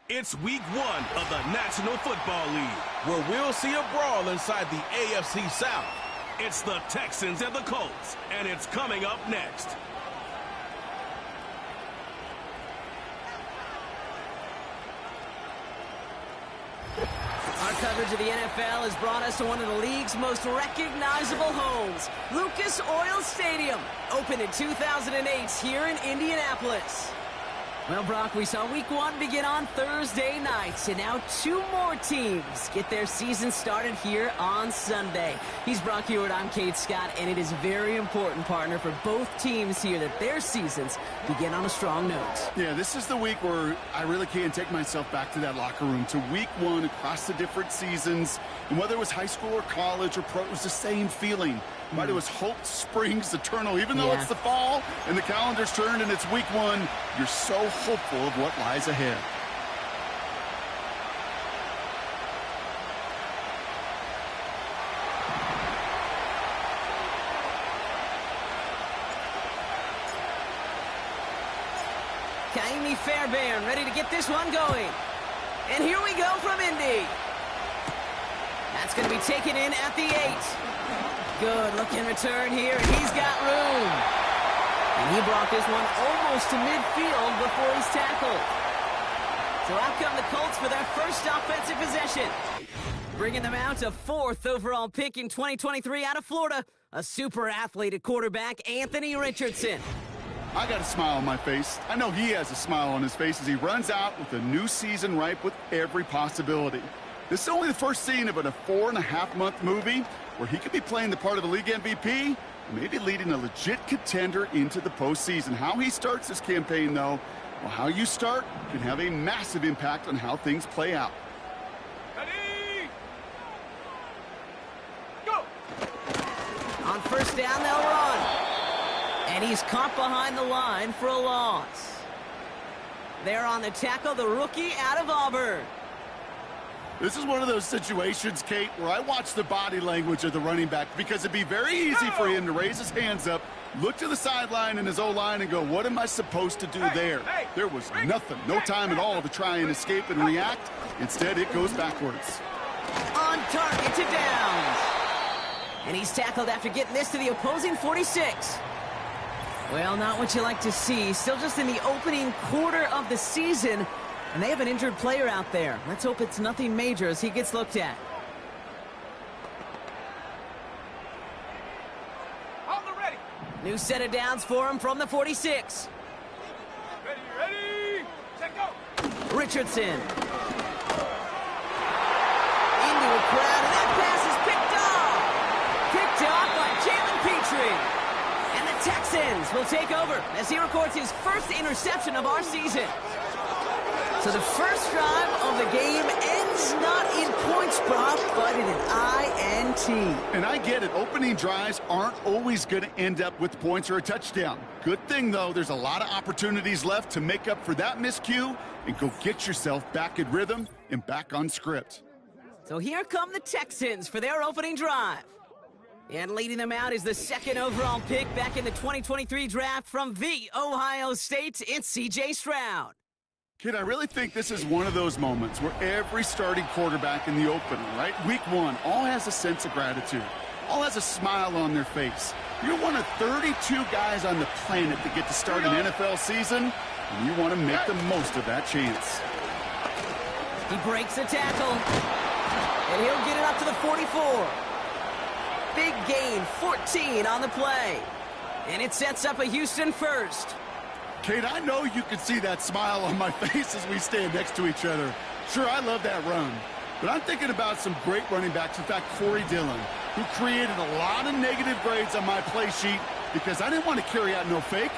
It's week 1 of the National Football League, where we'll see a brawl inside the AFC South. It's the Texans and the Colts, and it's coming up next. Our coverage of the NFL has brought us to one of the league's most recognizable homes, Lucas Oil Stadium, opened in 2008 here in Indianapolis. Well, Brock, we saw week 1 begin on Thursday nights, and now 2 more teams get their season started here on Sunday. He's Brock Hewitt, I'm Kate Scott, and it is very important, partner, for both teams here that their seasons begin on a strong note. Yeah, this is the week where I really can't take myself back to that locker room, to week 1 across the different seasons. And whether it was high school or college or pro, it was the same feeling. But it was hope springs eternal. Even though it's the fall and the calendar's turned and it's week 1, you're so hopeful of what lies ahead. Kaimi Fairbairn ready to get this one going. And here we go from Indy. That's going to be taken in at the 8. Good looking return here, and he's got room. And he brought this one almost to midfield before he's tackled. So out come the Colts for their first offensive possession. Bringing them out to 4th overall pick in 2023 out of Florida, a super athlete at quarterback, Anthony Richardson. I got a smile on my face. I know he has a smile on his face as he runs out with a new season ripe with every possibility. This is only the first scene of a 4.5-month movie where he could be playing the part of a league MVP, maybe leading a legit contender into the postseason. How he starts this campaign, though, well, how you start can have a massive impact on how things play out. Ready? Go! On first down, they'll run. And he's caught behind the line for a loss. There on the tackle, the rookie out of Auburn. This is one of those situations, Kate, where I watch the body language of the running back because it'd be very easy for him to raise his hands up, look to the sideline and his O-line and go, what am I supposed to do there? There was nothing, no time at all to try and escape and react. Instead, it goes backwards. On target to Downs. And he's tackled after getting this to the opposing 46. Well, not what you like to see. Still just in the opening quarter of the season. And they have an injured player out there. Let's hope it's nothing major as he gets looked at. On the ready. New set of downs for him from the 46. Ready, set, go. Richardson. Into a crowd, and that pass is picked off by Jalen Petrie. And the Texans will take over as he records his first interception of our season. So the first drive of the game ends not in points, Brock, but in an INT. And I get it. Opening drives aren't always going to end up with points or a touchdown. Good thing, though, there's a lot of opportunities left to make up for that miscue and go get yourself back in rhythm and back on script. So here come the Texans for their opening drive. And leading them out is the 2nd overall pick back in the 2023 draft from the Ohio State. It's C.J. Stroud. Kid, I really think this is one of those moments where every starting quarterback in the opener, right, week 1, all has a sense of gratitude, all has a smile on their face. You're one of 32 guys on the planet that get to start an NFL season, and you want to make the most of that chance. He breaks the tackle, and he'll get it up to the 44. Big gain, 14 on the play, and it sets up a Houston first. Kate, I know you can see that smile on my face as we stand next to each other. Sure, I love that run. But I'm thinking about some great running backs. In fact, Corey Dillon, who created a lot of negative grades on my play sheet because I didn't want to carry out no fake.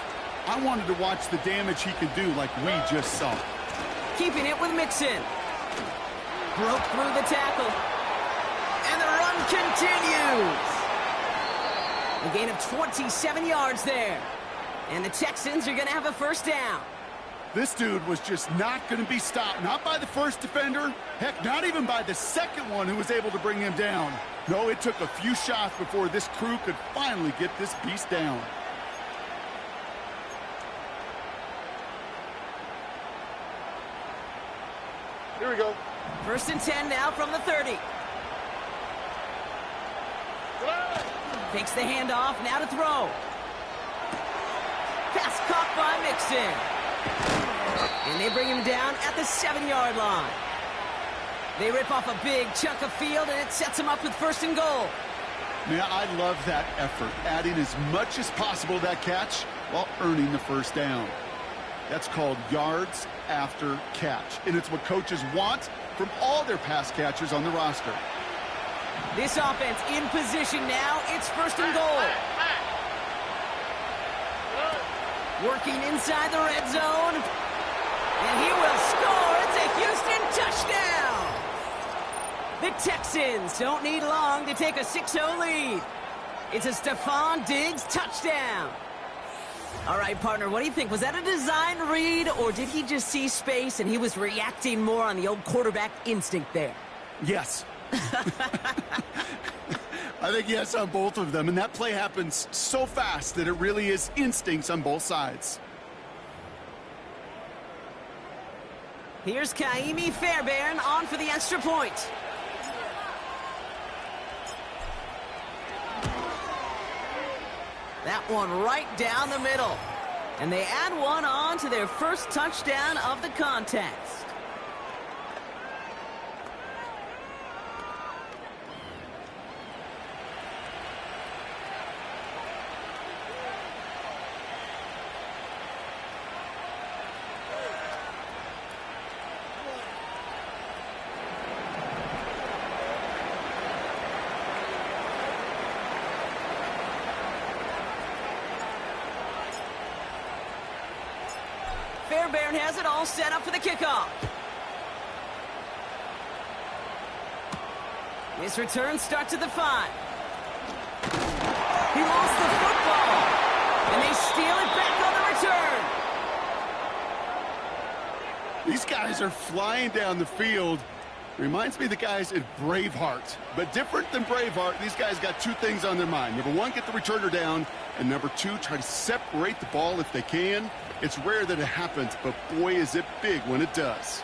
I wanted to watch the damage he could do like we just saw. Keeping it with Mixon. Broke through the tackle. And the run continues. A gain of 27 yards there. And the Texans are going to have a first down. This dude was just not going to be stopped. Not by the first defender. Heck, not even by the second one who was able to bring him down. No, it took a few shots before this crew could finally get this beast down. Here we go. 1st and 10 now from the 30. Takes the handoff, now to throw. Pass caught by Mixon. And they bring him down at the 7-yard line. They rip off a big chunk of field, and it sets him up with 1st and goal. Man, I love that effort, adding as much as possible to that catch while earning the 1st down. That's called yards after catch, and it's what coaches want from all their pass catchers on the roster. This offense in position now. It's 1st and goal. Working inside the red zone. And he will score. It's a Houston touchdown. The Texans don't need long to take a 6-0 lead. It's a Stephon Diggs touchdown. All right, partner, what do you think? Was that a design read, or did he just see space and he was reacting more on the old quarterback instinct there? Yes. I think yes on both of them, and that play happens so fast that it really is instincts on both sides. Here's Kaimi Fairbairn on for the extra point. That one right down the middle. And they add one on to their 1st touchdown of the contest. Fairbairn has it all set up for the kickoff. This return starts at the 5. He lost the football. And they steal it back on the return. These guys are flying down the field. Reminds me of the guys at Braveheart. But different than Braveheart, these guys got 2 things on their mind. Number 1, get the returner down. And number 2, try to separate the ball if they can. It's rare that it happens, but boy, is it big when it does.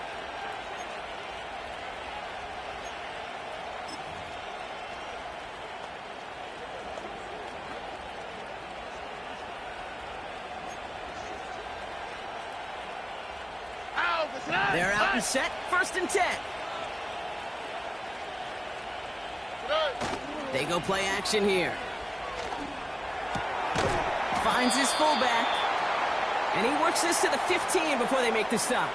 They're out and set. 1st and 10. They go play action here. Finds his fullback. And he works this to the 15 before they make the stop.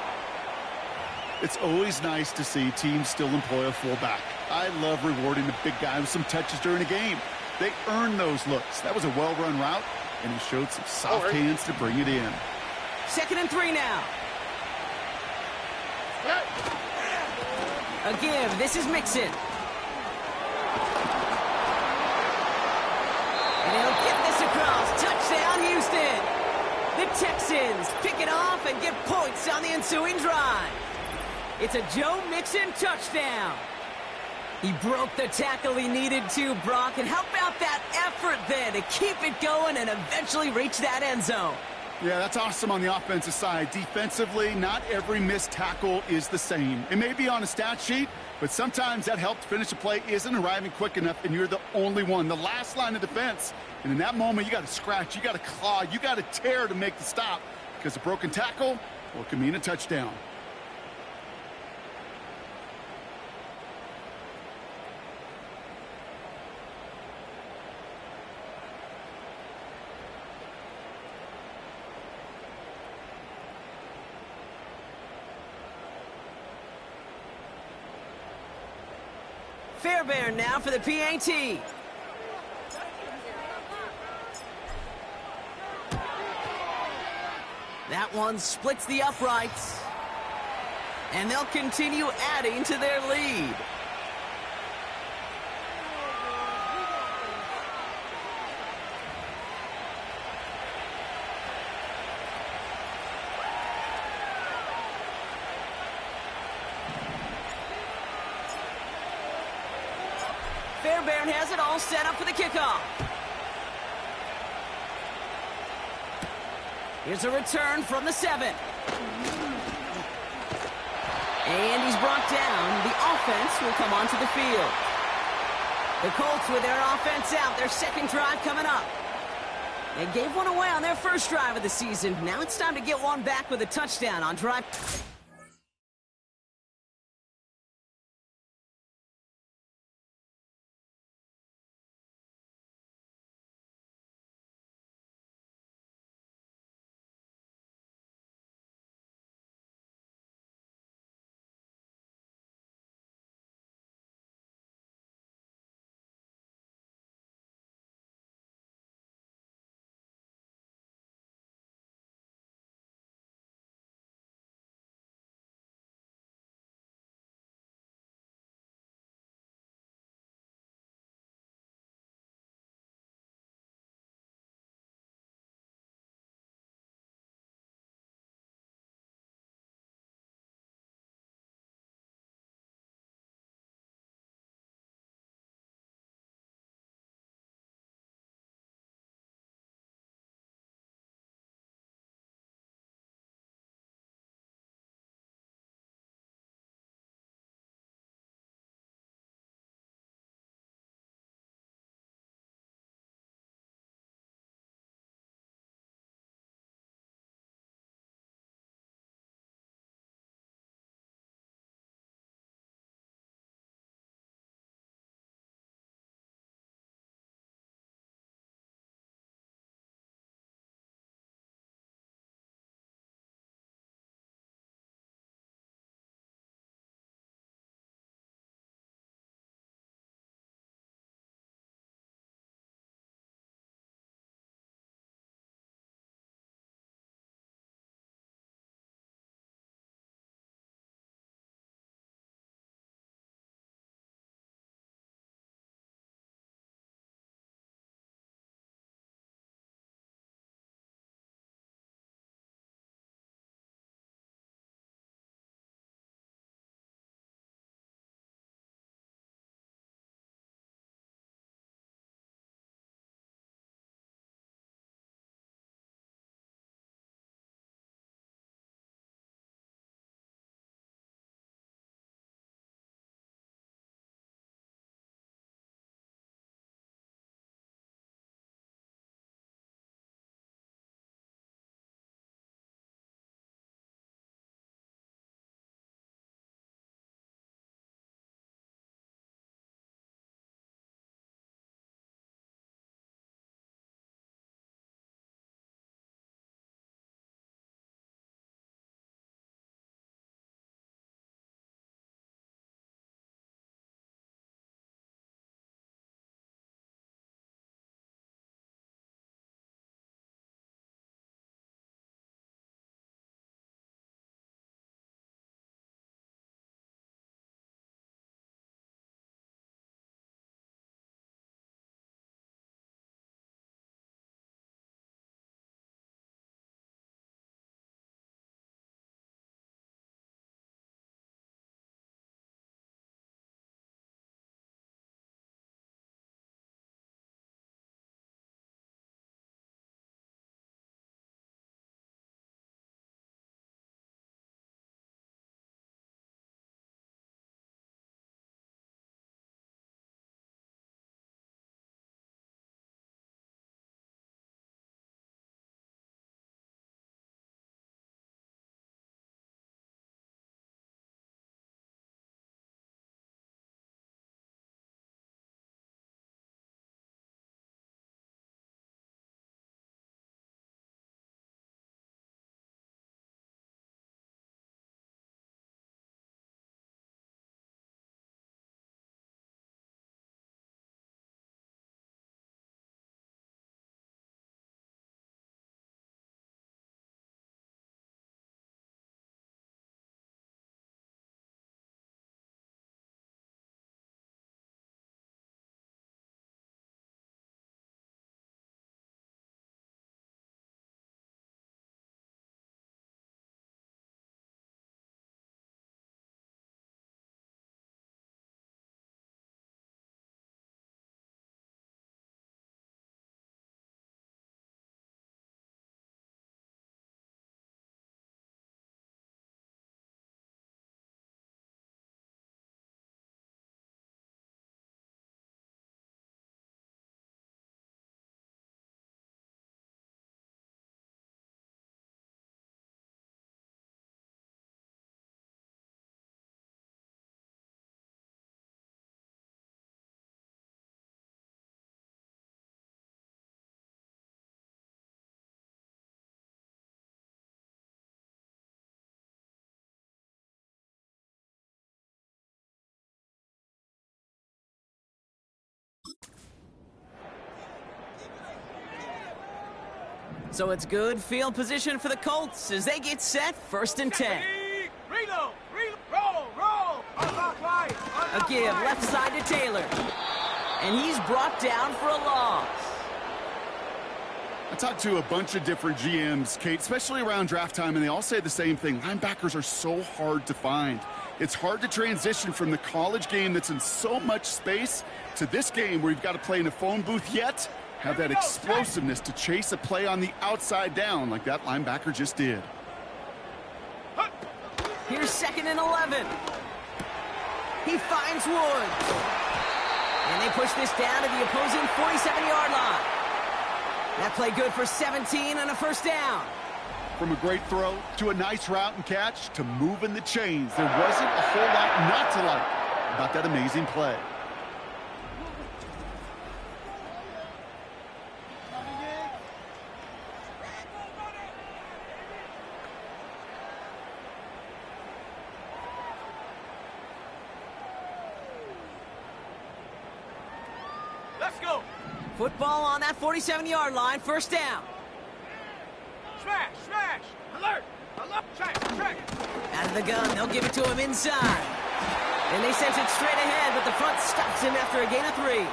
It's always nice to see teams still employ a fullback. I love rewarding the big guy with some touches during a game. They earn those looks. That was a well-run route, and he showed some soft hands to bring it in. 2nd and 3 now. A give. This is Mixon. And he'll get this across. Touchdown, Houston. The Texans pick it off and get points on the ensuing drive. It's a Joe Mixon touchdown. He broke the tackle he needed to, Brock. And how about that effort then to keep it going and eventually reach that end zone? Yeah, that's awesome on the offensive side. Defensively, not every missed tackle is the same. It may be on a stat sheet, but sometimes that help to finish a play isn't arriving quick enough, and you're the only one, the last line of defense. And in that moment, you got to scratch, you got to claw, you got to tear to make the stop, because a broken tackle, well, it can mean a touchdown. Fairbairn now for the PAT. That one splits the uprights. And they'll continue adding to their lead. Fairbairn has it all set up for the kickoff. Here's a return from the 7. And he's brought down. The offense will come onto the field. The Colts with their offense out. Their second drive coming up. They gave one away on their first drive of the season. Now it's time to get one back with a touchdown on drive. So it's good field position for the Colts as they get set, 1st and 10. Reload, roll. A give left side to Taylor. And he's brought down for a loss. I talked to a bunch of different GMs, Kate, especially around draft time, and they all say the same thing. Linebackers are so hard to find. It's hard to transition from the college game that's in so much space to this game where you've got to play in a phone booth yet have that explosiveness to chase a play on the outside down like that linebacker just did. Here's 2nd and 11. He finds Woods. And they push this down to the opposing 47-yard line. That play good for 17 and a 1st down. From a great throw to a nice route and catch to moving the chains, there wasn't a whole lot not to like about that amazing play. Let's go. Football on that 47-yard line, 1st down. Smash. Alert. Track. Out of the gun, they'll give it to him inside. And they sent it straight ahead, but the front stops him after a gain of 3.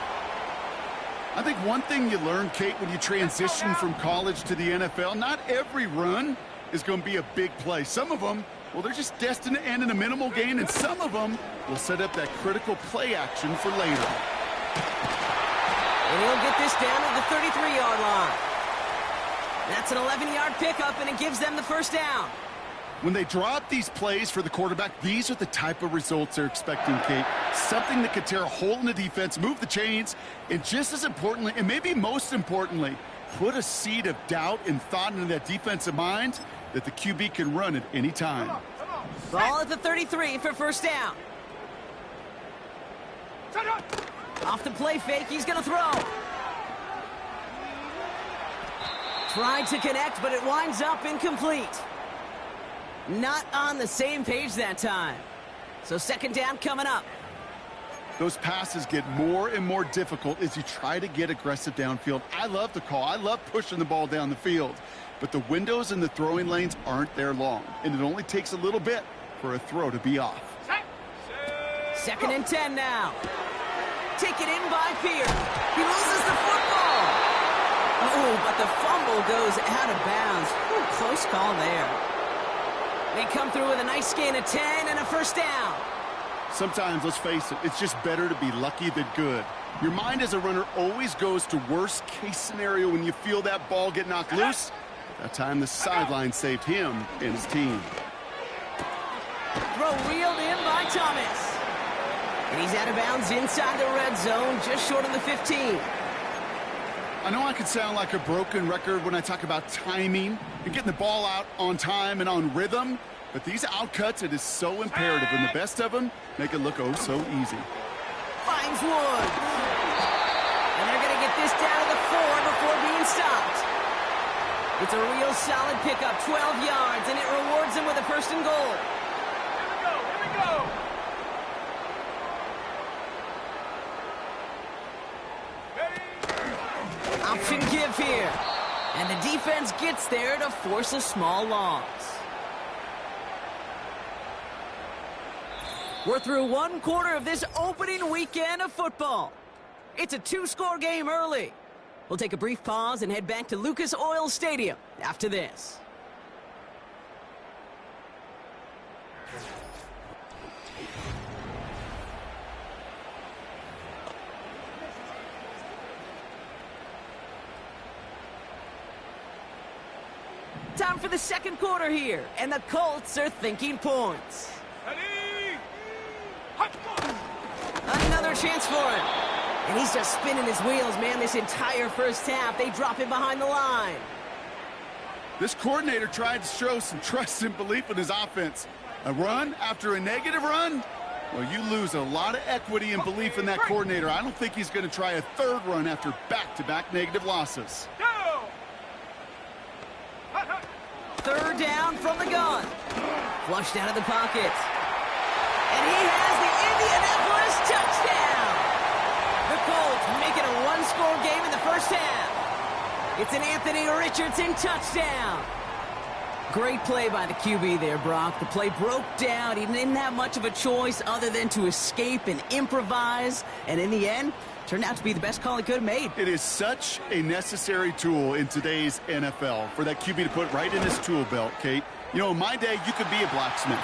I think one thing you learn, Kate, when you transition from college to the NFL, not every run is going to be a big play. Some of them, well, they're just destined to end in a minimal gain, and some of them will set up that critical play action for later. And he'll get this down to the 33-yard line. That's an 11-yard pickup, and it gives them the 1st down. When they draw up these plays for the quarterback, these are the type of results they're expecting, Kate. Something that could tear a hole in the defense, move the chains, and just as importantly, and maybe most importantly, put a seed of doubt and thought into that defensive mind that the QB can run at any time. Ball at the 33 for 1st down. Off the play fake, he's going to throw. Tried to connect, but it winds up incomplete. Not on the same page that time. So 2nd down coming up. Those passes get more and more difficult as you try to get aggressive downfield. I love the call. I love pushing the ball down the field. But the windows in the throwing lanes aren't there long. And it only takes a little bit for a throw to be off. 2nd and 10 now. Taken in by Pierce. He loses the football. Oh, but the fumble goes out of bounds. Ooh, close call there. They come through with a nice gain of 10 and a 1st down. Sometimes, let's face it, it's just better to be lucky than good. Your mind as a runner always goes to worst case scenario when you feel that ball get knocked loose. That time the sideline saved him and his team. Throw reeled in by Thomas. And he's out of bounds inside the red zone, just short of the 15. I know I could sound like a broken record when I talk about timing and getting the ball out on time and on rhythm, but these outcuts, it is so imperative, and the best of them make it look oh so easy. Finds Woods. And they're going to get this down to the 4 before being stopped. It's a real solid pickup, 12 yards, and it rewards them with a 1st and goal. Here we go. Option give here. And the defense gets there to force a small loss. We're through 1/4 of this opening weekend of football. It's a 2-score game early. We'll take a brief pause and head back to Lucas Oil Stadium after this. Time for the 2nd quarter here, and the Colts are thinking points. Another chance for him. And he's just spinning his wheels, man, this entire 1st half. They drop him behind the line. This coordinator tried to show some trust and belief in his offense. A run after a negative run? Well, you lose a lot of equity and belief in that coordinator. I don't think he's going to try a 3rd run after back-to-back negative losses. 3rd down from the gun. Flushed out of the pocket. And he has the Indianapolis touchdown. The Colts make it a 1-score game in the 1st half. It's an Anthony Richardson touchdown. Great play by the QB there, Brock. The play broke down. He didn't have much of a choice other than to escape and improvise. And in the end, turned out to be the best call he could have made. It is such a necessary tool in today's NFL for that QB to put right in his tool belt, Kate. You know, in my day, you could be a blacksmith,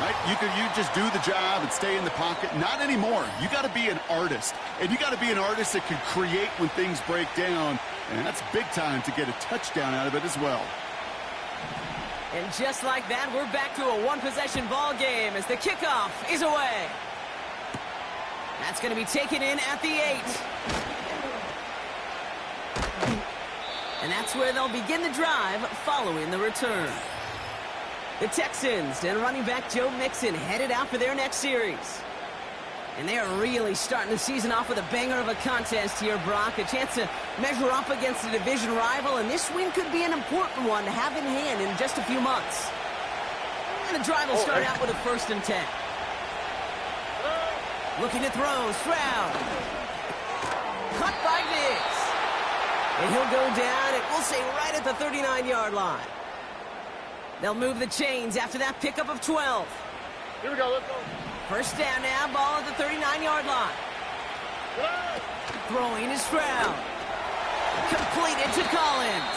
right? You just do the job and stay in the pocket. Not anymore. You got to be an artist. And you got to be an artist that can create when things break down. And that's big time to get a touchdown out of it as well. And just like that, we're back to a one-possession ball game as the kickoff is away. That's going to be taken in at the 8. And that's where they'll begin the drive following the return. The Texans and running back Joe Mixon headed out for their next series. And they are really starting the season off with a banger of a contest here, Brock. A chance to measure up against a division rival, and this win could be an important one to have in hand in just a few months. And the drive will start out with a 1st and 10. Looking to throw, Stroud. Caught by Diggs. And he'll go down, and we'll say right at the 39-yard line. They'll move the chains after that pickup of 12. Here we go, let's go. 1st down now, ball at the 39-yard line. Throwing is Stroud. Completed to Collins.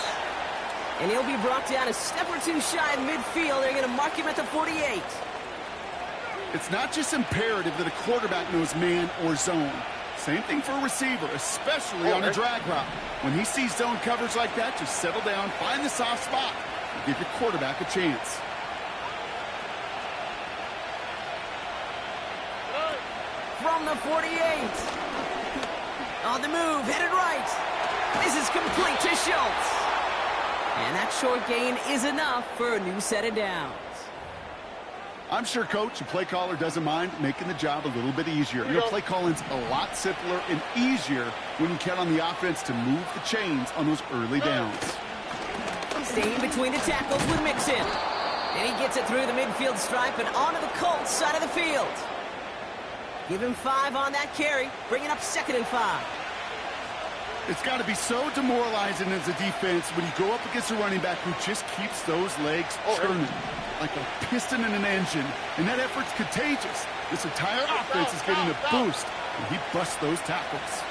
And he'll be brought down a step or two shy of midfield. They're going to mark him at the 48. It's not just imperative that a quarterback knows man or zone. Same thing for a receiver, especially on a drag route. When he sees zone coverage like that, just settle down, find the soft spot, and give your quarterback a chance. From the 48. On the move, headed right. This is complete to Schultz. And that short gain is enough for a new set of downs. I'm sure Coach, a play caller, doesn't mind making the job a little bit easier. You know, play calling's a lot simpler and easier when you count on the offense to move the chains on those early downs. Staying between the tackles with Mixon. And he gets it through the midfield stripe and onto the Colts side of the field. Give him 5 on that carry, bringing up 2nd and 5. It's got to be so demoralizing as a defense when you go up against a running back who just keeps those legs churning like a piston in an engine, and that effort's contagious. This entire offense is getting a boost, and he busts those tackles.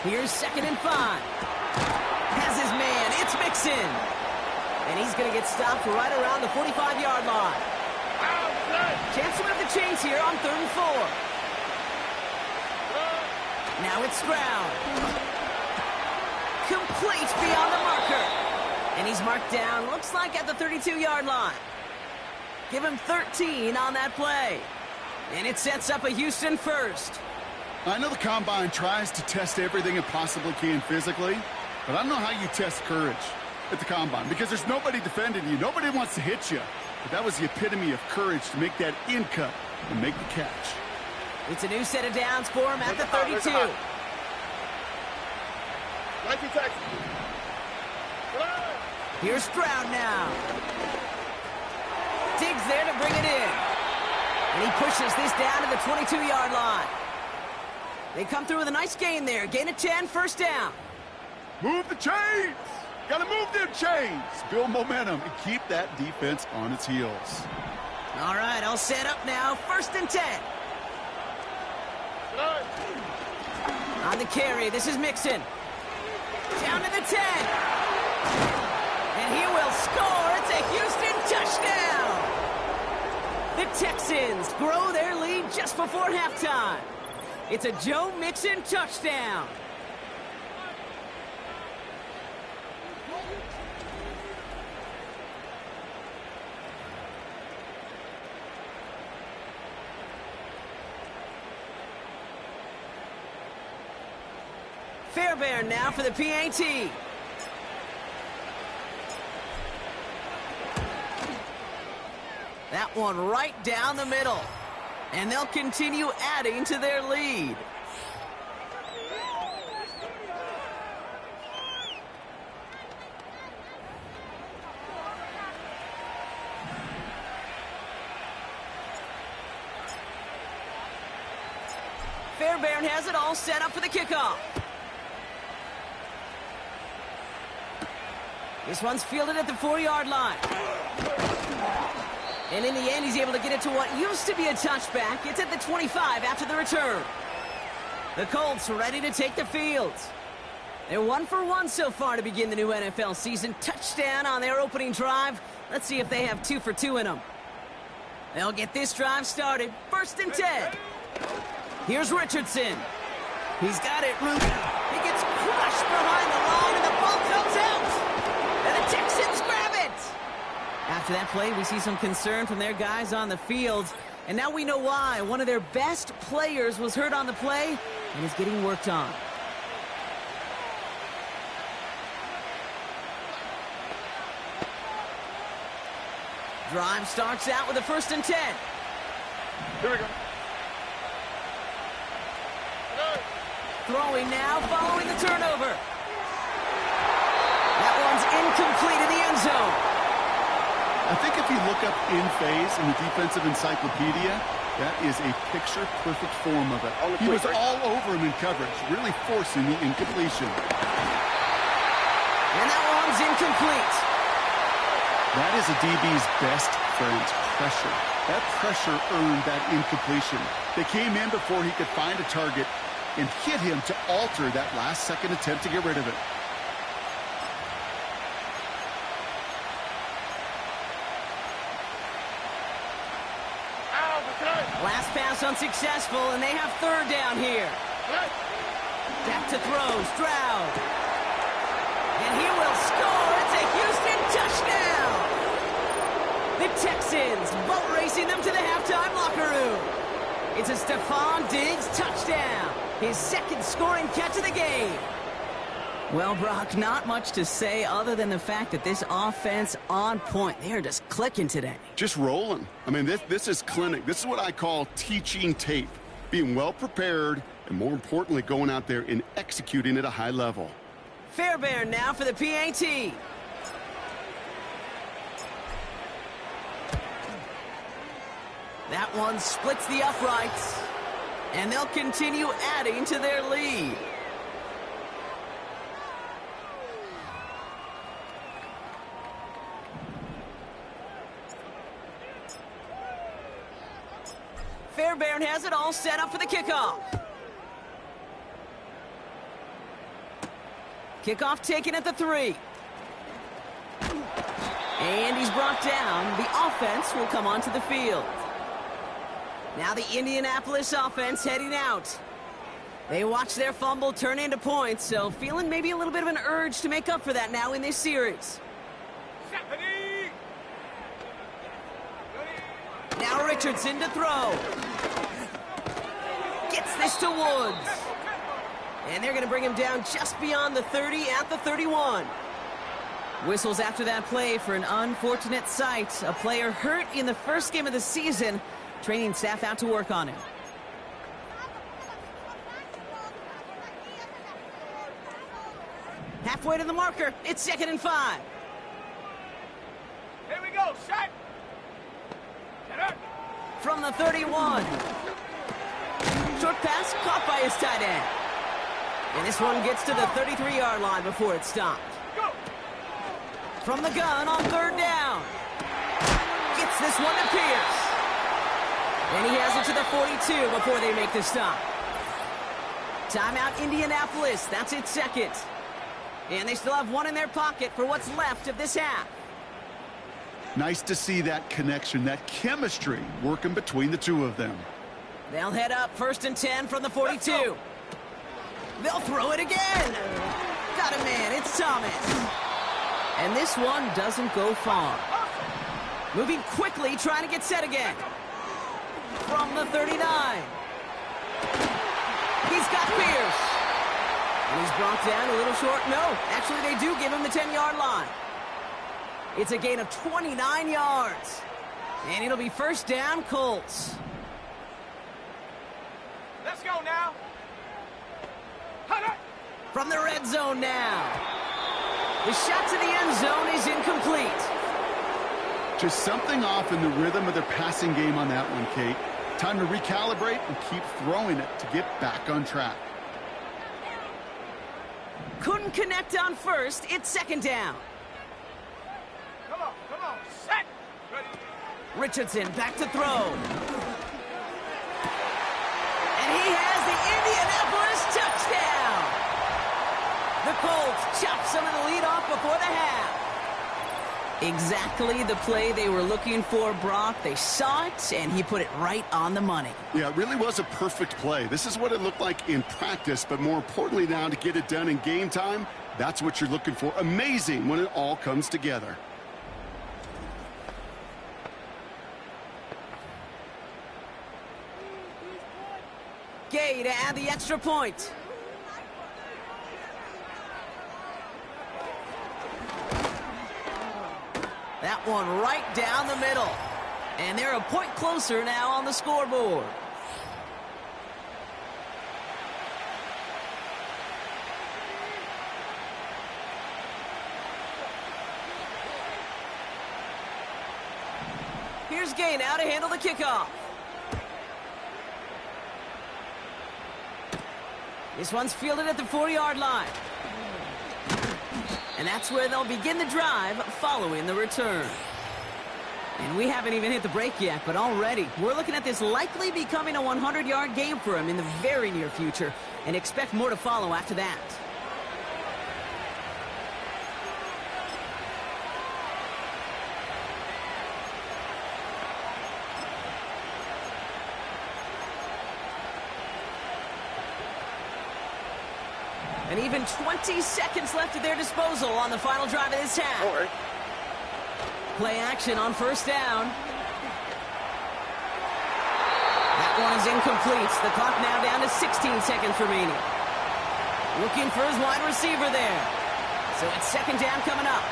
Here's 2nd and 5. Has his man, it's Mixon. And he's going to get stopped right around the 45-yard line. Chance to move the chains here on 3rd and 4. Now it's Stroud. Complete beyond the marker. And he's marked down, looks like at the 32-yard line. Give him 13 on that play. And it sets up a Houston 1st. I know the Combine tries to test everything it possibly can physically, but I don't know how you test courage at the Combine because there's nobody defending you. Nobody wants to hit you. But that was the epitome of courage to make that in cut and make the catch. It's a new set of downs for him at the 32. Here's Stroud now. Diggs there to bring it in. And he pushes this down to the 22-yard line. They come through with a nice gain there. Gain of 10, 1st down. Move the chains! Gotta move them chains! Build momentum and keep that defense on its heels. All right, all set up now. 1st and 10. On the carry, this is Mixon. Down to the 10. And he will score. It's a Houston touchdown. The Texans grow their lead just before halftime. It's a Joe Mixon touchdown. Fairbairn now for the PAT. That one right down the middle. And they'll continue adding to their lead. Fairbairn has it all set up for the kickoff. This one's fielded at the 4-yard line. And in the end, he's able to get it to what used to be a touchback. It's at the 25 after the return. The Colts ready to take the field. They're 1 for 1 so far to begin the new NFL season. Touchdown on their opening drive. Let's see if they have 2 for 2 in them. They'll get this drive started. 1st and 10. Here's Richardson. He's got it. He gets crushed behind the line, and the ball comes out. And the Texans grab it. After that play, we see some concern from their guys on the field. And now we know why. One of their best players was hurt on the play and is getting worked on. Drive starts out with a 1st and 10. Here we go. Throwing now, following the turnover. That one's incomplete in the end zone. I think if you look up in phase in the defensive encyclopedia, that is a picture-perfect form of it. He was all over him in coverage, really forcing the incompletion. And that one's incomplete. That is a DB's best friend, pressure. That pressure earned that incompletion. They came in before he could find a target and hit him to alter that last-second attempt to get rid of it. Last pass unsuccessful, and they have 3rd down here. Back to throw, Stroud. And he will score. It's a Houston touchdown. The Texans boat racing them to the halftime locker room. It's a Stephon Diggs touchdown. His 2nd scoring catch of the game. Well, Brock, not much to say other than the fact that this offense on point. They are just clicking today. Just rolling. I mean, this is clinic. This is what I call teaching tape. Being well prepared and, more importantly, going out there and executing at a high level. Fairbairn now for the PAT. That one splits the uprights. And they'll continue adding to their lead. Fairbairn has it all set up for the kickoff. Kickoff taken at the 3. And he's brought down. The offense will come onto the field. Now the Indianapolis offense heading out. They watch their fumble turn into points, so feeling maybe a little bit of an urge to make up for that now in this series. Now Richardson to throw. Gets this to Woods. And they're going to bring him down just beyond the 30 at the 31. Whistles after that play for an unfortunate sight. A player hurt in the first game of the season. Training staff out to work on him. Halfway to the marker. It's 2nd and 5. Here we go, shot. From the 31. Short pass caught by his tight end. And this one gets to the 33-yard line before it's stopped. Go. From the gun on 3rd down. Gets this one to Pierce. And he has it to the 42 before they make the stop. Timeout Indianapolis. That's its 2nd. And they still have 1 in their pocket for what's left of this half. Nice to see that connection, that chemistry working between the two of them. They'll head up 1st and 10 from the 42. They'll throw it again. Got a man. It's Thomas. And this one doesn't go far. Moving quickly, trying to get set again. From the 39. He's got Pierce. And he's brought down a little short. No, actually they do give him the 10-yard line. It's a gain of 29 yards. And it'll be 1st down, Colts. Let's go now. From the red zone now. The shot to the end zone is incomplete. Just something off in the rhythm of their passing game on that one, Kate. time to recalibrate and keep throwing it to get back on track. Couldn't connect on first. It's second down. Come on, set. Ready. Richardson back to throw. And he has the Indianapolis touchdown. The Colts chop some of the lead off before the half. Exactly the play they were looking for, Brock. They saw it, and he put it right on the money. Yeah, it really was a perfect play. This is what it looked like in practice, but more importantly now to get it done in game time, that's what you're looking for. Amazing when it all comes together. Gay to add the extra point. That one right down the middle. And they're a point closer now on the scoreboard. Here's Gay now to handle the kickoff. This one's fielded at the 4-yard line. And that's where they'll begin the drive following the return. And we haven't even hit the break yet, but already we're looking at this likely becoming a 100-yard game for him in the very near future, and expect more to follow after that. And even 20 seconds left at their disposal on the final drive of this half. Don't worry. Play action on first down. That one is incomplete. The clock now down to 16 seconds remaining. Looking for his wide receiver there. So it's second down coming up.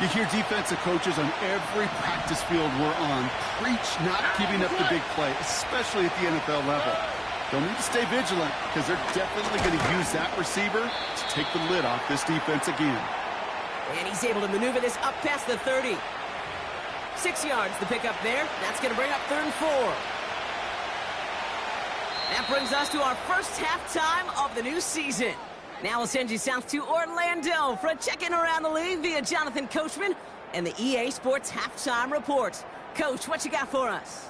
You hear defensive coaches on every practice field we're on preach not giving up the big play, especially at the NFL level. They'll need to stay vigilant because they're definitely going to use that receiver to take the lid off this defense again. And he's able to maneuver this up past the 30. 6 yards to pick up there. That's going to bring up 3rd and 4. That brings us to our first halftime of the new season. Now we'll send you south to Orlando for a check-in around the league via Jonathan Coachman and the EA Sports Halftime Report. Coach, what you got for us?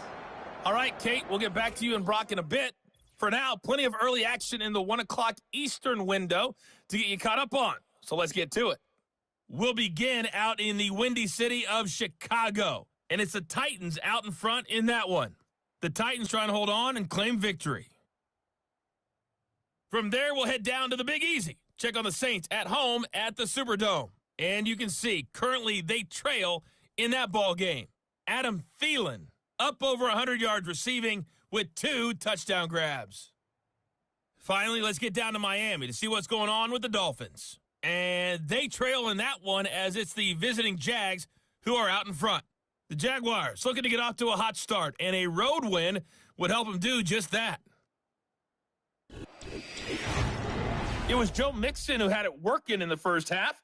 All right, Kate, we'll get back to you and Brock in a bit. For now, plenty of early action in the 1 o'clock Eastern window to get you caught up on. So let's get to it. We'll begin out in the windy city of Chicago. And it's the Titans out in front in that one. The Titans trying to hold on and claim victory. From there, we'll head down to the Big Easy. Check on the Saints at home at the Superdome. And you can see, currently they trail in that ball game. Adam Thielen up over 100 yards receiving with 2 touchdown grabs. Finally, let's get down to Miami to see what's going on with the Dolphins. And they trail in that one as it's the visiting Jags who are out in front. The Jaguars looking to get off to a hot start, and a road win would help them do just that. It was Joe Mixon who had it working in the first half.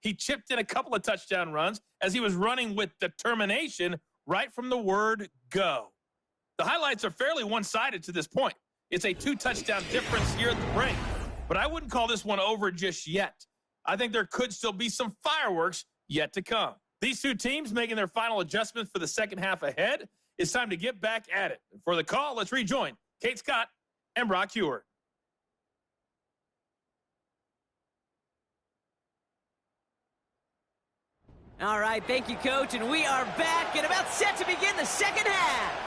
He chipped in a couple of touchdown runs as he was running with determination right from the word go. The highlights are fairly one-sided to this point. It's a 2-touchdown difference here at the break. But I wouldn't call this one over just yet. I think there could still be some fireworks yet to come. These two teams making their final adjustments for the second half ahead. It's time to get back at it. For the call, let's rejoin Kate Scott and Brock Hewer. All right, thank you, Coach. And we are back and about set to begin the second half.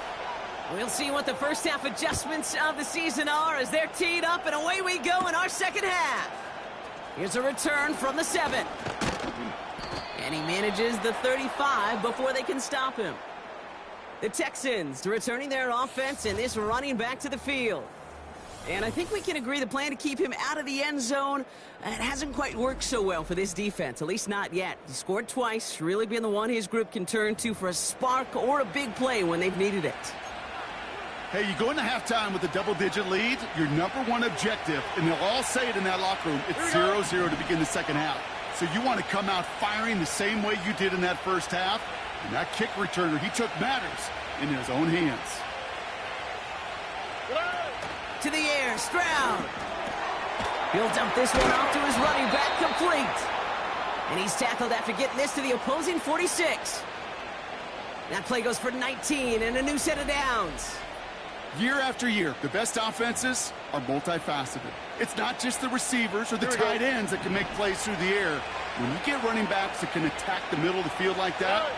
We'll see what the first half adjustments of the season are as they're teed up, and away we go in our second half. Here's a return from the 7. And he manages the 35 before they can stop him. The Texans returning their offense and this running back to the field. And I think we can agree the plan to keep him out of the end zone, it hasn't quite worked so well for this defense, at least not yet. He scored twice, really being the one his group can turn to for a spark or a big play when they've needed it. Hey, you go into halftime with a double-digit lead, your number one objective, and they'll all say it in that locker room, it's 0-0 to begin the second half. So you want to come out firing the same way you did in that first half, and that kick returner, he took matters in his own hands. to the air. Stroud. He'll dump this one off to his running back, complete. And he's tackled after getting this to the opposing 46. That play goes for 19 and a new set of downs. Year after year, the best offenses are multifaceted. It's not just the receivers or the tight ends that can make plays through the air. When you get running backs that can attack the middle of the field like that,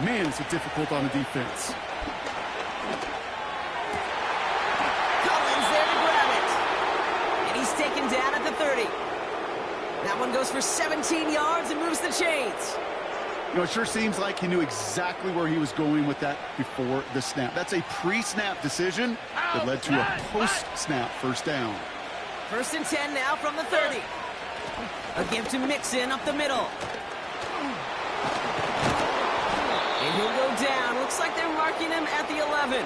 man, is it difficult on the defense. Collins there to grab it. And he's taken down at the 30. That one goes for 17 yards and moves the chains. You know, it sure seems like he knew exactly where he was going with that before the snap. That's a pre-snap decision that led to a post-snap first down. 1st and 10 now from the 30. A give to Mixon up the middle. And he'll go down. Looks like they're marking him at the 11.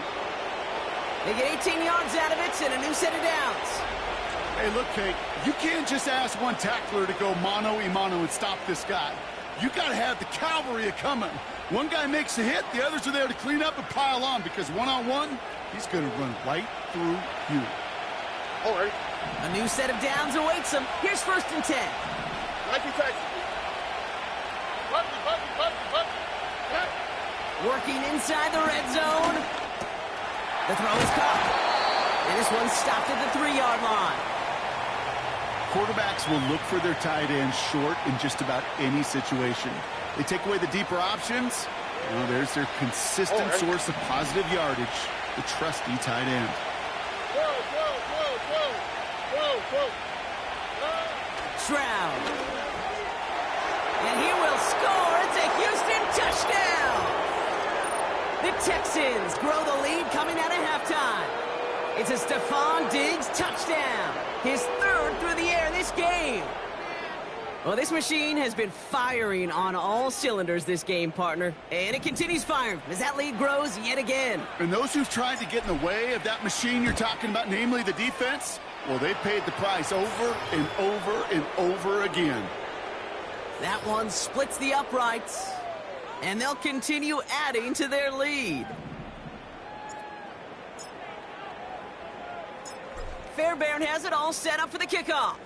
They get 18 yards out of it and a new set of downs. Hey, look, Kate, you can't just ask one tackler to go mano-a-mano and stop this guy. You got to have the cavalry coming. One guy makes a hit, the others are there to clean up and pile on, because one-on-one, he's going to run right through you. All right. A new set of downs awaits him. Here's 1st and 10. Like you Texans. Working inside the red zone. The throw is caught. And this one stopped at the 3-yard line. Quarterbacks will look for their tight end short in just about any situation. They take away the deeper options. Well, there's their consistent source of positive yardage, the trusty tight end. Stroud. And he will score. It's a Houston touchdown. The Texans grow the lead coming out of halftime. It's a Stephon Diggs touchdown. His 3rd through the air this game. Well, this machine has been firing on all cylinders this game, partner. And it continues firing as that lead grows yet again. And those who've tried to get in the way of that machine you're talking about, namely the defense, well, they paid the price over and over and over again. That one splits the uprights. And they'll continue adding to their lead. Fairbairn has it all set up for the kickoff.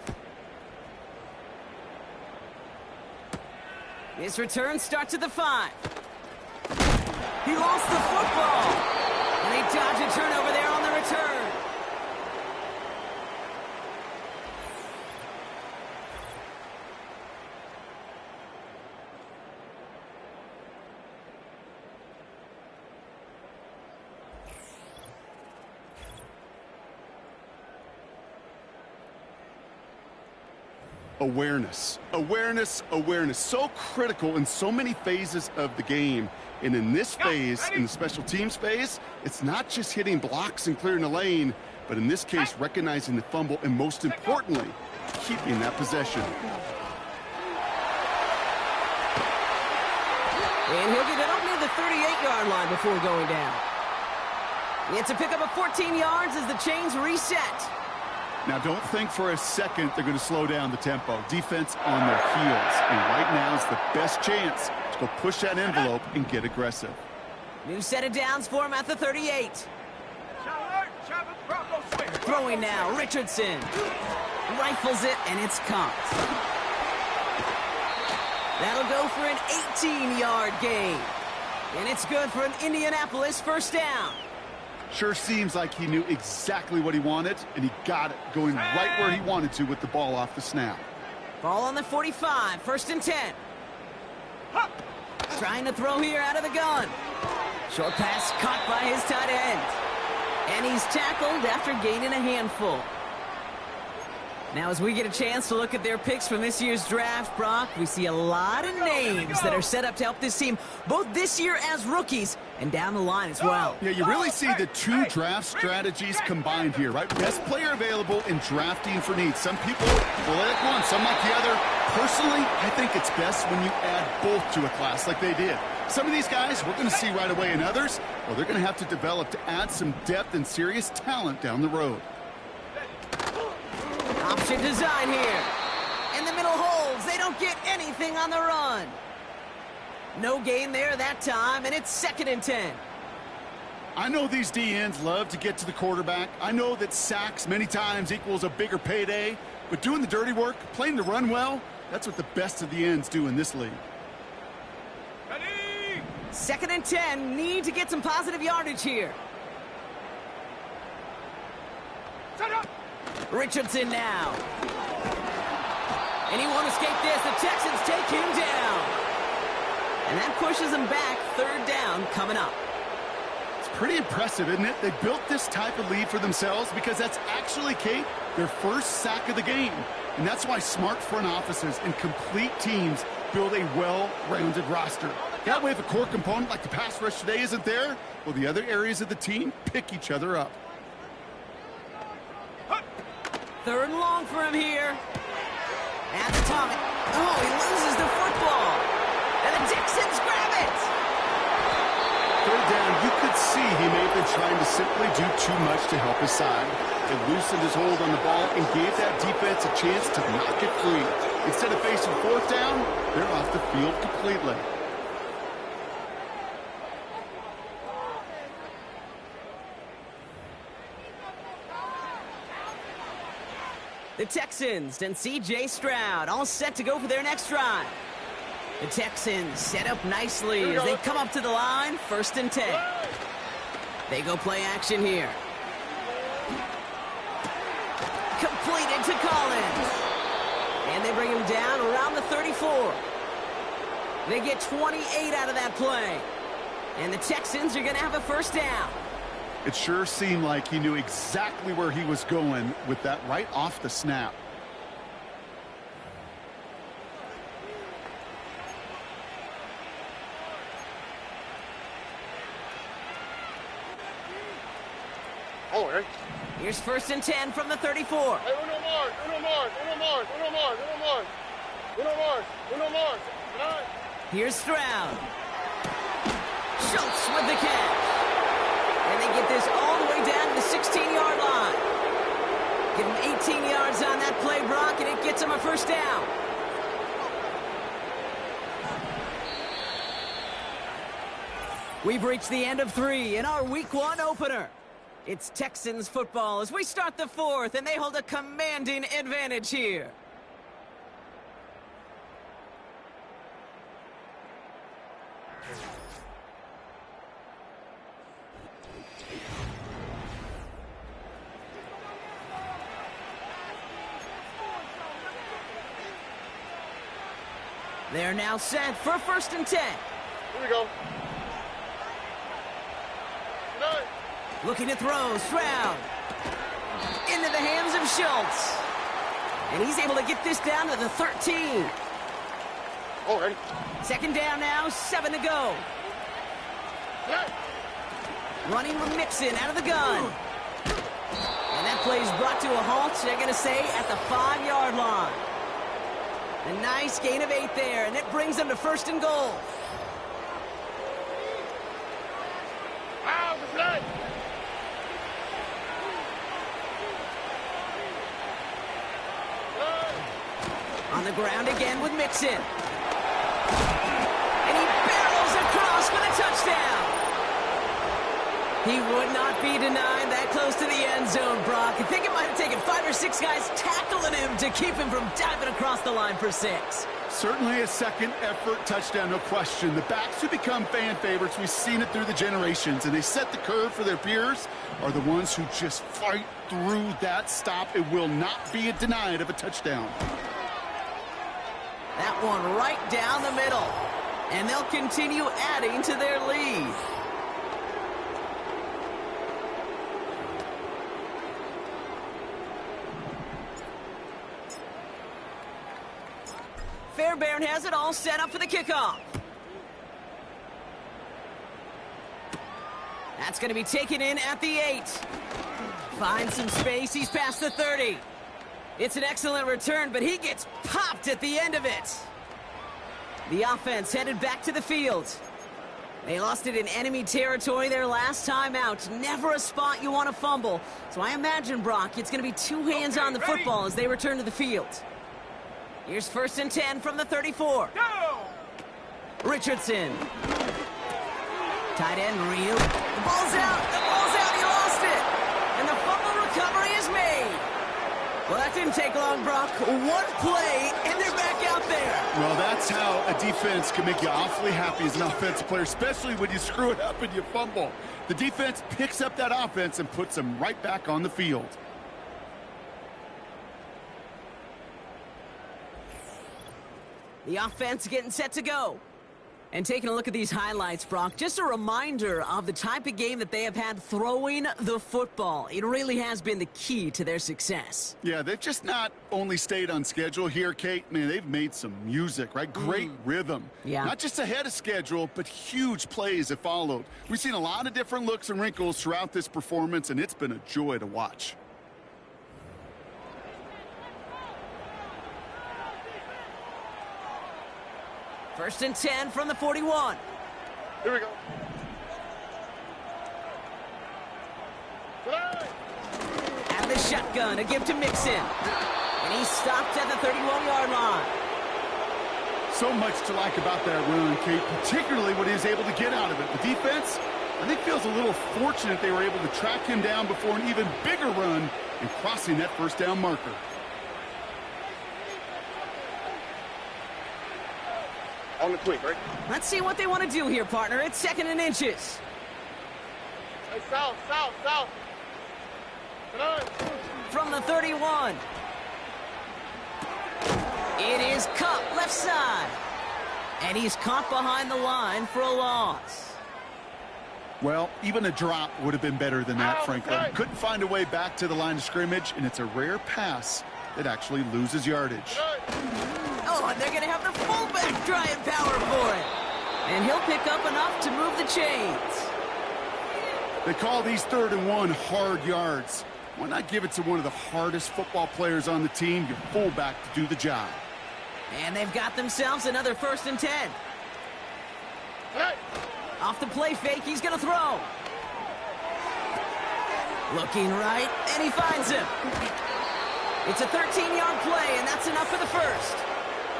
This return starts at the 5. He lost the football. And they dodge a turnover there on the return. Awareness, awareness, awareness. So critical in so many phases of the game. And in this phase, in the special teams phase, it's not just hitting blocks and clearing the lane, but in this case, recognizing the fumble and, most importantly, keeping that possession. And he'll get it up near the 38-yard line before going down. It's a pickup of 14 yards as the chains reset. Now, don't think for a second they're going to slow down the tempo. Defense on their heels. And right now is the best chance to go push that envelope and get aggressive. New set of downs for him at the 38. Throwing now, Richardson. Rifles it, and it's caught. That'll go for an 18-yard gain. And it's good for an Indianapolis 1st down. Sure seems like he knew exactly what he wanted, and he got it, going right where he wanted to with the ball off the snap. Ball on the 45, 1st and 10. Trying to throw here out of the gun. Short pass caught by his tight end. And he's tackled after gaining a handful. Now, as we get a chance to look at their picks from this year's draft, Brock, we see a lot of names that are set up to help this team, both this year as rookies and down the line as well. Yeah, you really see the two draft strategies combined here, right? Best player available in drafting for needs. Some people will like one, some like the other. Personally, I think it's best when you add both to a class like they did. Some of these guys we're going to see right away, and others, well, they're going to have to develop to add some depth and serious talent down the road. Option design here. In the middle holds. They don't get anything on the run. No gain there that time, and it's 2nd and 10. I know these DNs love to get to the quarterback. I know that sacks many times equals a bigger payday. But doing the dirty work, playing the run well, that's what the best of the ends do in this league. Ready? 2nd and 10. Need to get some positive yardage here. Set up. Richardson now. And he won't escape this. The Texans take him down. And that pushes him back. 3rd down coming up. It's pretty impressive, isn't it? They built this type of lead for themselves because that's actually, Kate, their first sack of the game. And that's why smart front offices and complete teams build a well-rounded roster. That way, if a core component like the pass rush today isn't there, well, the other areas of the team pick each other up. 3rd and long for him here. At the top. Oh, he loses the football. And the Texans grab it. 3rd down, you could see he may have been trying to simply do too much to help his side. It loosened his hold on the ball and gave that defense a chance to knock it free. Instead of facing 4th down, they're off the field completely. The Texans and C.J. Stroud all set to go for their next drive. The Texans set up nicely as they come up to the line. 1st and 10. They go play action here. Completed to Collins. And they bring him down around the 34. They get 28 out of that play. And the Texans are going to have a 1st down. It sure seemed like he knew exactly where he was going with that right off the snap. Oh, hey. Here's 1st and 10 from the 34. Hey, Uno Mars, Uno Mars, Uno Mars, Uno Mars, Uno Mars. Uno Mars, Uno Mars. Tonight. Here's Stroud. Schultz with the catch. And they get this all the way down to the 16-yard line. Give him 18 yards on that play, Brock, and it gets him a 1st down. We've reached the end of 3 in our Week 1 opener. It's Texans football as we start the 4th, and they hold a commanding advantage here. They're now set for 1st and 10. Here we go. Tonight. Looking to throw, Stroud. Into the hands of Schultz. And he's able to get this down to the 13. Oh, ready. 2nd down now, 7 to go. Tonight. Running with Mixon out of the gun. And that play is brought to a halt, they're going to say, at the 5-yard line. A nice gain of 8 there, and it brings them to 1st and goal. Out the play. On the ground again with Mixon. And he barrels across for the touchdown. He would not be denied that close to the end zone, Brock. I think it might have taken 5 or 6 guys tackling him to keep him from diving across the line for 6. Certainly a second effort touchdown, no question. The backs who become fan favorites, we've seen it through the generations, and they set the curve for their peers, are the ones who just fight through that stop. It will not be denied of a touchdown. That one right down the middle. And they'll continue adding to their lead. Fairbairn has it all set up for the kickoff. That's going to be taken in at the 8. Finds some space. He's past the 30. It's an excellent return, but he gets popped at the end of it. The offense headed back to the field. They lost it in enemy territory their last time out. Never a spot you want to fumble. So I imagine, Brock, it's going to be 2 hands on the football as they return to the field. Here's 1st and 10 from the 34. Go! Richardson. Tight end reel. The ball's out. The ball's out. He lost it. And the fumble recovery is made. Well, that didn't take long, Brock. One play, and they're back out there. Well, that's how a defense can make you awfully happy as an offensive player, especially when you screw it up and you fumble. The defense picks up that offense and puts them right back on the field. The offense getting set to go. And taking a look at these highlights, Brock, just a reminder of the type of game that they have had throwing the football. It really has been the key to their success. Yeah, they've just not only stayed on schedule here, Kate. Man, they've made some music, right? Great rhythm. Yeah. Not just ahead of schedule, but huge plays have followed. We've seen a lot of different looks and wrinkles throughout this performance, and it's been a joy to watch. First and 10 from the 41. Here we go. And the shotgun, a give to Mixon. And he stopped at the 31-yard line. So much to like about that run, Kate, particularly what he was able to get out of it. The defense, I think, feels a little fortunate they were able to track him down before an even bigger run and crossing that first down marker. On the quick, right? Let's see what they want to do here, partner. It's 2nd and inches. Hey, south. From the 31. It is Cup, left side. And he's caught behind the line for a loss. Well, even a drop would have been better than that, frankly. okay. Couldn't find a way back to the line of scrimmage, and it's a rare pass that actually loses yardage. Oh, and they're going to have the fullback drying power for it. And he'll pick up enough to move the chains. They call these 3rd and 1 hard yards. Why not give it to one of the hardest football players on the team, your fullback, to do the job? And they've got themselves another 1st and 10. Hey. Off the play fake, he's going to throw. Looking right, and he finds him. It's a 13-yard play, and that's enough for the first.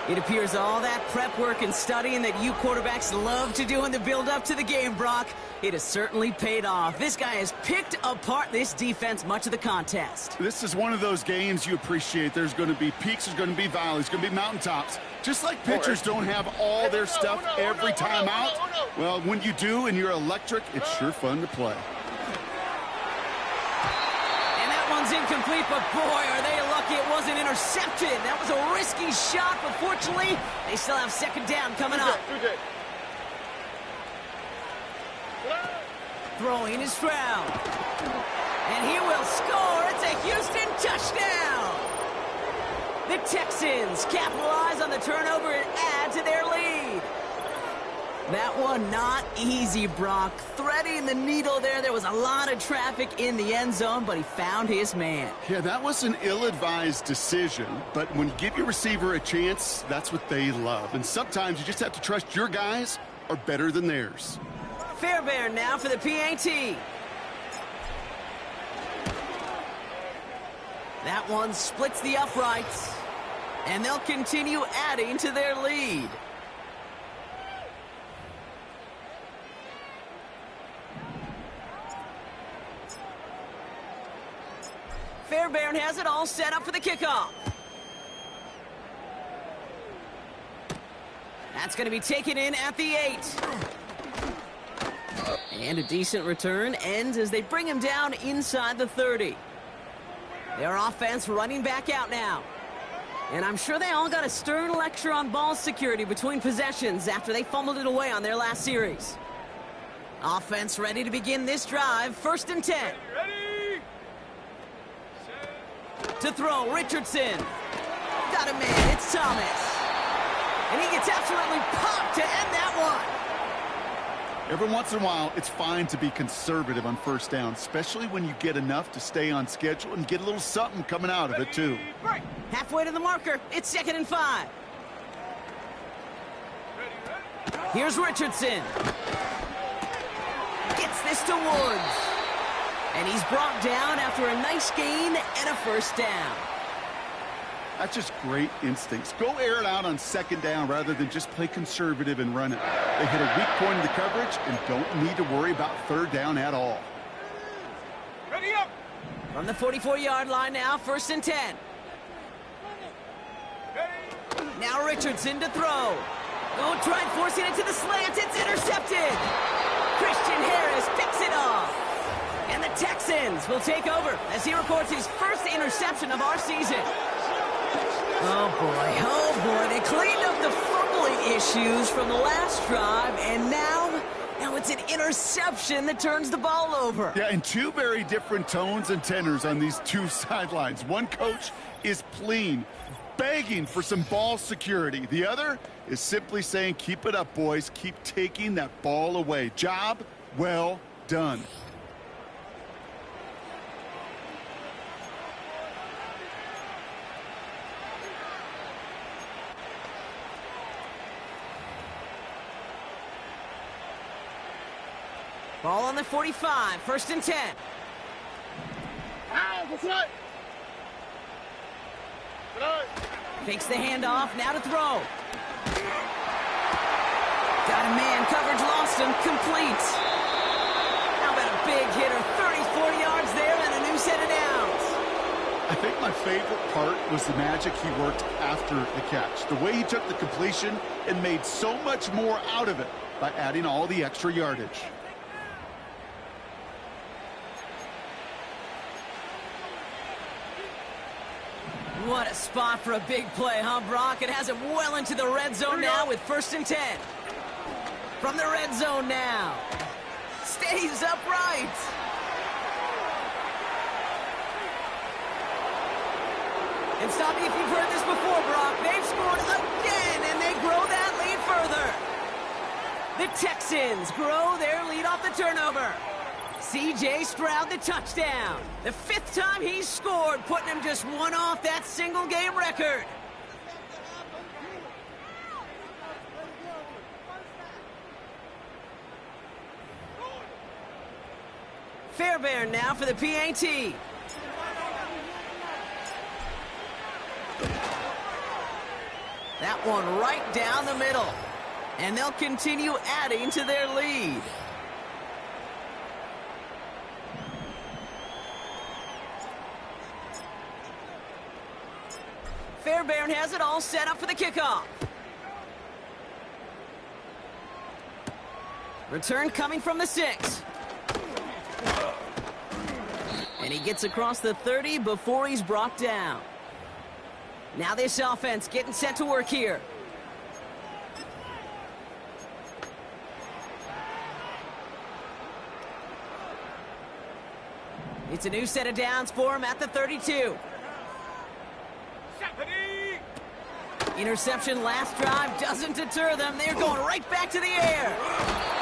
It appears all that prep work and studying that you quarterbacks love to do in the build-up to the game, Brock, it has certainly paid off. This guy has picked apart this defense much of the contest. This is one of those games you appreciate. There's going to be peaks, there's going to be valleys, there's going to be mountaintops. Just like pitchers don't have all their stuff every time out, well, when you do and you're electric, it's sure fun to play. And that one's incomplete, but boy, are they lucky it wasn't intercepted. That was a risky shot, but fortunately, they still have 2nd down coming up. Throwing is Stroud. And he will score. It's a Houston touchdown. The Texans capitalize on the turnover and add to their lead. That one not easy, Brock. Threading the needle there. There was a lot of traffic in the end zone, but he found his man. Yeah, that was an ill-advised decision, but when you give your receiver a chance, that's what they love. And sometimes you just have to trust your guys are better than theirs. Fairbairn now for the PAT. That one splits the uprights, and they'll continue adding to their lead. Fairbairn has it all set up for the kickoff. That's going to be taken in at the 8. And a decent return ends as they bring him down inside the 30. Their offense running back out now. And I'm sure they all got a stern lecture on ball security between possessions after they fumbled it away on their last series. Offense ready to begin this drive. 1st and 10. Ready? To throw, Richardson. Got a man, it's Thomas. And he gets absolutely popped to end that one. Every once in a while, it's fine to be conservative on 1st down, especially when you get enough to stay on schedule and get a little something coming out of it, too. Halfway to the marker, it's 2nd and 5. Here's Richardson. Gets this to Woods. And he's brought down after a nice gain and a 1st down. That's just great instincts. Go air it out on second down rather than just play conservative and run it. They hit a weak point in the coverage and don't need to worry about third down at all. Ready up. From the 44-yard line now, 1st and 10. Now Richardson to throw. Oh, tried forcing it to the slant. It's intercepted. Christian Harris picks it off. And the Texans will take over as he records his first interception of our season. Oh boy, they cleaned up the fumbling issues from the last drive, and now it's an interception that turns the ball over. Yeah, and two very different tones and tenors on these two sidelines. One coach is pleading, begging for some ball security. The other is simply saying, keep it up, boys. Keep taking that ball away. Job well done. Ball on the 45, 1st and 10. That's right. Fakes the handoff, now to throw. Got a man, coverage lost him, complete. How about a big hitter, 34 yards there and a new set of downs. I think my favorite part was the magic he worked after the catch. The way he took the completion and made so much more out of it by adding all the extra yardage. What a spot for a big play, huh, Brock? It has him well into the red zone now with 1st and 10. From the red zone now. Stays upright. And stop me if you've heard this before, Brock. They've scored again, and they grow that lead further. The Texans grow their lead off the turnover. C.J. Stroud the touchdown. The 5th time he's scored, putting him just one off that single-game record. Fairbairn now for the PAT. That one right down the middle. And they'll continue adding to their lead. Fairbairn has it all set up for the kickoff. Return coming from the 6. And he gets across the 30 before he's brought down. Now this offense getting set to work here. It's a new set of downs for him at the 32. Interception last drive doesn't deter them. They're going right back to the air.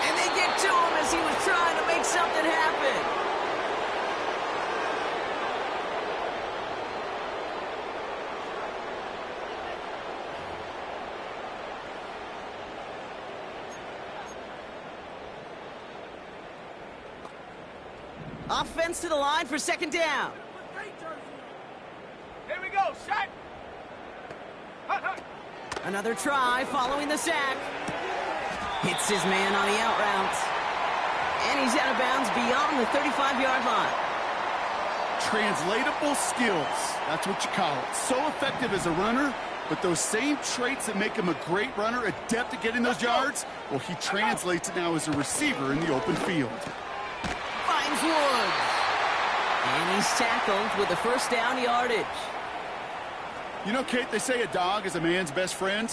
And they get to him as he was trying to make something happen. Offense to the line for 2nd down. Here we go, shot. Another try following the sack. Hits his man on the out route. And he's out of bounds beyond the 35-yard line. Translatable skills. That's what you call it. So effective as a runner, but those same traits that make him a great runner, adept at getting those yards, well, he translates it now as a receiver in the open field. Finds Woods. And he's tackled with the 1st down yardage. You know, Kate, they say a dog is a man's best friend.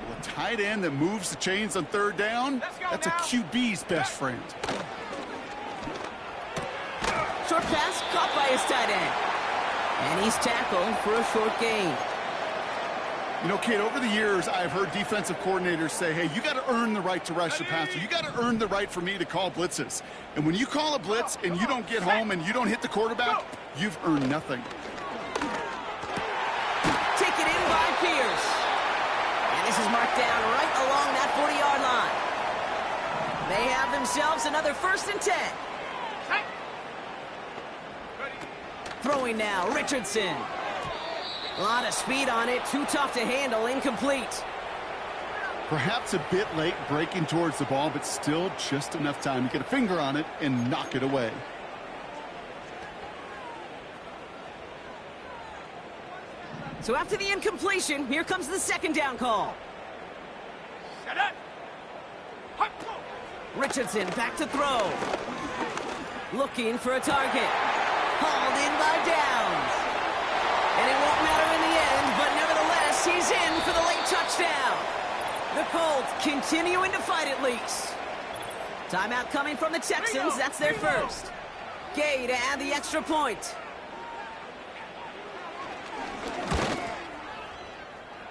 Well, a tight end that moves the chains on 3rd down, that's a QB's best friend. Short pass caught by his tight end. And he's tackled for a short gain. You know, Kate, over the years, I've heard defensive coordinators say, hey, you got to earn the right to rush the passer. You got to earn the right for me to call blitzes. And when you call a blitz and you don't get home and you don't hit the quarterback, you've earned nothing. Taken in by Pierce. And this is marked down right along that 40-yard line. They have themselves another 1st and 10. Throwing now, Richardson. A lot of speed on it. Too tough to handle. Incomplete. Perhaps a bit late breaking towards the ball, but still just enough time to get a finger on it and knock it away. So after the incompletion, here comes the second down call. Richardson back to throw. Looking for a target. Hauled in by Downs. And it won't matter in the end, but nevertheless, he's in for the late touchdown. The Colts continuing to fight at least. Timeout coming from the Texans. That's their first. Gay to add the extra point.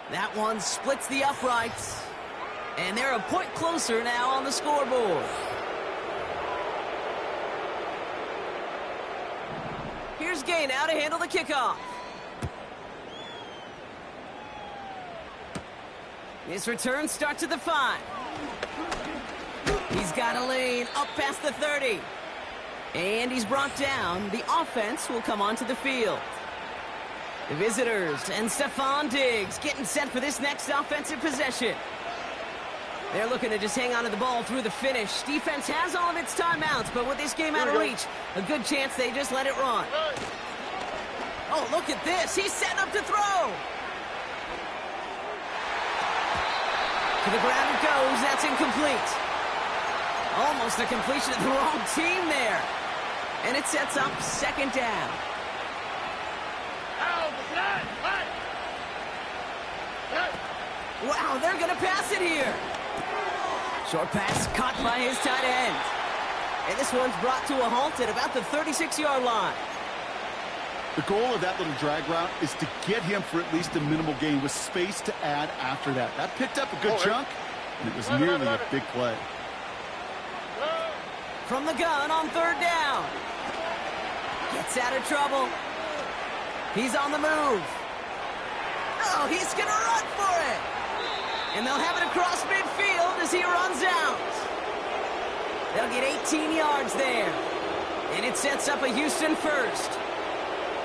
That one splits the uprights. And they're a point closer now on the scoreboard. Here's Gay now to handle the kickoff. His return starts at the 5. He's got a lane up past the 30. And he's brought down. The offense will come onto the field. The visitors and Stephon Diggs getting set for this next offensive possession. They're looking to just hang on to the ball through the finish. Defense has all of its timeouts, but with this game out of reach, a good chance they just let it run. Oh, look at this. He's setting up to throw. To the ground it goes. That's incomplete. Almost a completion of the wrong team there. And it sets up second down. Wow, they're going to pass it here. Short pass caught by his tight end. And this one's brought to a halt at about the 36-yard line. The goal of that little drag route is to get him for at least a minimal gain with space to add after that. That picked up a good chunk, and it was nearly a big play. From the gun on third down. Gets out of trouble. He's on the move. Oh, he's going to run for it. And they'll have it across midfield as he runs out. They'll get 18 yards there. And it sets up a Houston first.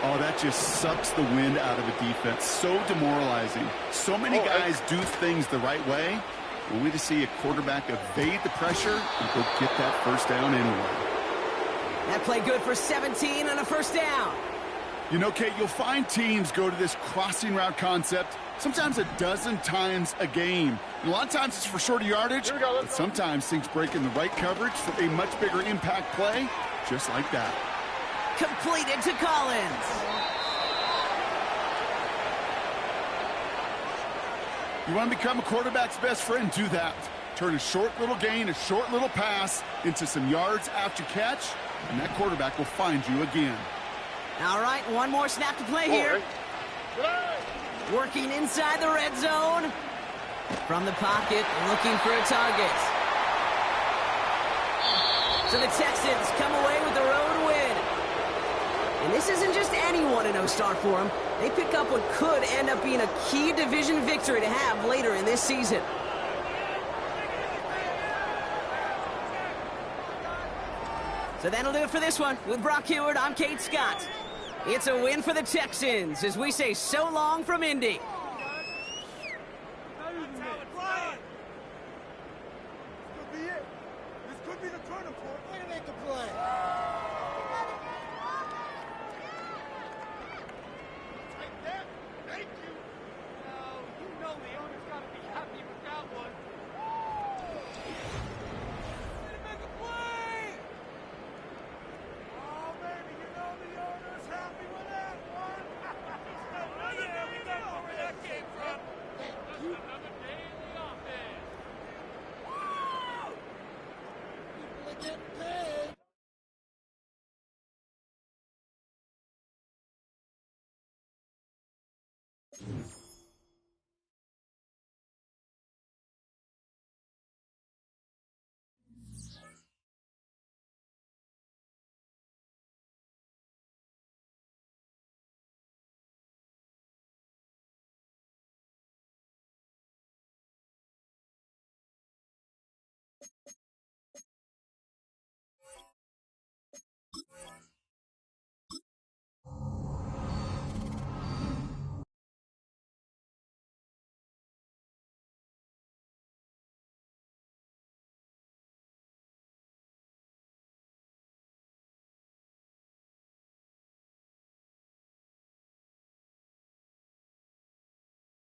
Oh, that just sucks the wind out of a defense. So demoralizing. So many guys do things the right way, only to see a quarterback evade the pressure and go get that first down anyway. That play good for 17 and a first down. You know, Kate, you'll find teams go to this crossing route concept sometimes a dozen times a game. And a lot of times it's for shorter yardage, but sometimes things break in the right coverage for a much bigger impact play, just like that. Completed to Collins. You want to become a quarterback's best friend? Do that. Turn a short little gain, a short little pass into some yards after catch, and that quarterback will find you again. All right, one more snap to play here. Working inside the red zone. From the pocket, looking for a target. So the Texans come away with the road win. And this isn't just any 1-0 start for them. They pick up what could end up being a key division victory to have later in this season. So that'll do it for this one. With Brock Heward, I'm Kate Scott. It's a win for the Texans as we say so long from Indy. This could be the turning point. Way to make the play. Take that. Thank you. Now, you know the owner's got to be happy with that one. Way to make a play. Oh, baby, you know the owner's happy with that one. We know where that came from. Another day in the office. People are getting paid.